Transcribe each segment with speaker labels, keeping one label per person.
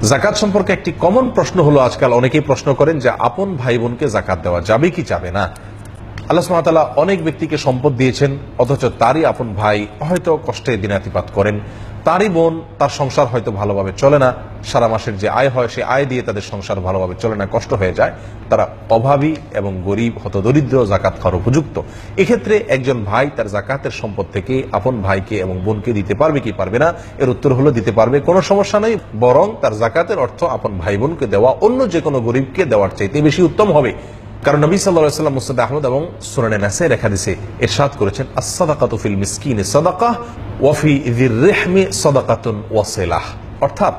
Speaker 1: যাকাত সম্পর্কে একটি কমন প্রশ্ন হলো, আজকাল অনেকেই প্রশ্ন করেন যে আপন ভাই বোনকে যাকাত দেওয়া যাবে কি যাবে না। আল্লাহ সুবহানাহু ওয়া তাআলা অনেক ব্যক্তিকে সম্পদ দিয়েছেন, অথচ তারই আপন ভাই হয়তো কষ্টে দিনাতিপাত করেন, তারই বোন তার সংসার হয়তো ভালোভাবে চলে না, সারা মাসের যে আয় হয় সেই আয় দিয়ে তাদের সংসার ভালোভাবে চলে না, কষ্ট হয়ে যায়, তারা অভাবী এবং গরিব হতদরিদ্র, যাকাত খাওয়ার উপযুক্ত। এক্ষেত্রে একজন ভাই তার যাকাতের সম্পদ থেকে আপন ভাইকে এবং বোনকে দিতে পারবে কি পারবে না? এর উত্তর হলো দিতে পারবে, কোনো সমস্যা নেই। বরং তার যাকাতের অর্থ আপন ভাই বোনকে দেওয়া অন্য যে কোনো গরিবকে দেওয়ার চাইতে বেশি উত্তম হবে। কারণ নবী সাল্লাল্লাহু আলাইহি ওয়াসাল্লাম মুসনাদ আহমদ এবং সুনানে নাসাঈর হাদিসে ইরশাদ করেছেন, আস-সাদাকাতু ফিল মিসকিনি সাদাকাহ ওয়া ফি যির রিহমি সাদাকাতুন ওয়াসিলাহ। অর্থাৎ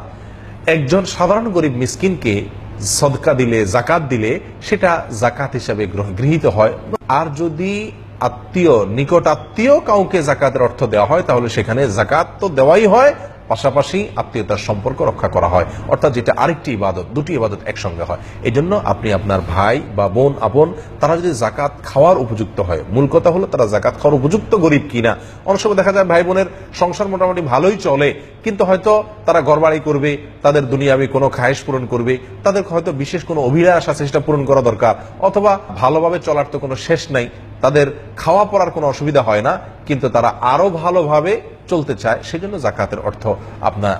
Speaker 1: একজন সাধারণ গরিব মিসকিনকে সদকা দিলে, যাকাত দিলে সেটা যাকাত হিসাবে গৃহীত হয়। আর যদি আত্মীয়, নিকট আত্মীয় কাউকে যাকাতের অর্থ দেওয়া হয়, তাহলে সেখানে যাকাত তো দেওয়াই হয়, পাশাপাশি আত্মীয়তার সম্পর্ক রক্ষা করা হয়। অর্থাৎ যেটা আরেকটি ইবাদত, দুটি ইবাদত একসঙ্গে হয়। এই জন্য আপনি আপনার ভাই বা বোন, আপন, তারা যদি যাকাত খাওয়ার উপযুক্ত হয়, মূল কথা হলো তারা যাকাত খাওয়ার উপযুক্ত গরিব কিনা। অনেক সময় দেখা যায় ভাই বোনের সংসার মোটামুটি ভালোই চলে, কিন্তু হয়তো তারা ঘরবাড়ি করবে, তাদের দুনিয়াবি কোনো খায়েশ পূরণ করবে, তাদের হয়তো বিশেষ কোনো অভিলাষ আছে সেটা পূরণ করা দরকার, অথবা ভালোভাবে চলার তো কোনো শেষ নাই, তাদের খাওয়া পড়ার কোনো অসুবিধা হয় না, কিন্তু তারা আরো ভালোভাবে চলতে চায়, সেজন্য যাকাতের অর্থ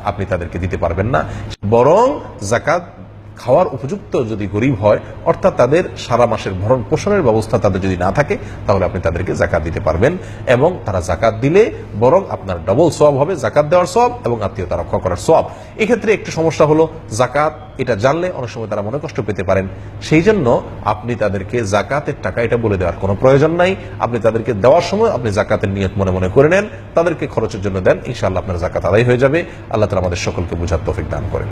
Speaker 1: আপনি তাদেরকে দিতে পারবেন না। বরং যাকাত খাওয়ার উপযুক্ত যদি গরিব হয়, অর্থাৎ তাদের সারা মাসের ভরণ পোষণের ব্যবস্থা তাদের যদি না থাকে, তাহলে আপনি তাদেরকে যাকাত দিতে পারবেন। এবং তারা যাকাত দিলে বরং আপনার ডবল সওয়াব হবে, যাকাত দেওয়ার সওয়াব এবং আত্মীয়তা রক্ষা করার সওয়াব। এক্ষেত্রে একটু সমস্যা হলো, যাকাত এটা জানলে অনেক সময় তারা মনে কষ্ট পেতে পারেন। সেই জন্য আপনি তাদেরকে যাকাতের টাকা এটা বলে দেওয়ার কোনো প্রয়োজন নাই। আপনি তাদেরকে দেওয়ার সময় আপনি যাকাতের নিয়ত মনে মনে করে নেন, তাদেরকে খরচের জন্য দেন, ইনশাআল্লাহ আপনার যাকাত আদায় হয়ে যাবে। আল্লাহ তাআলা আমাদের সকলকে বুঝার তৌফিক দান করেন।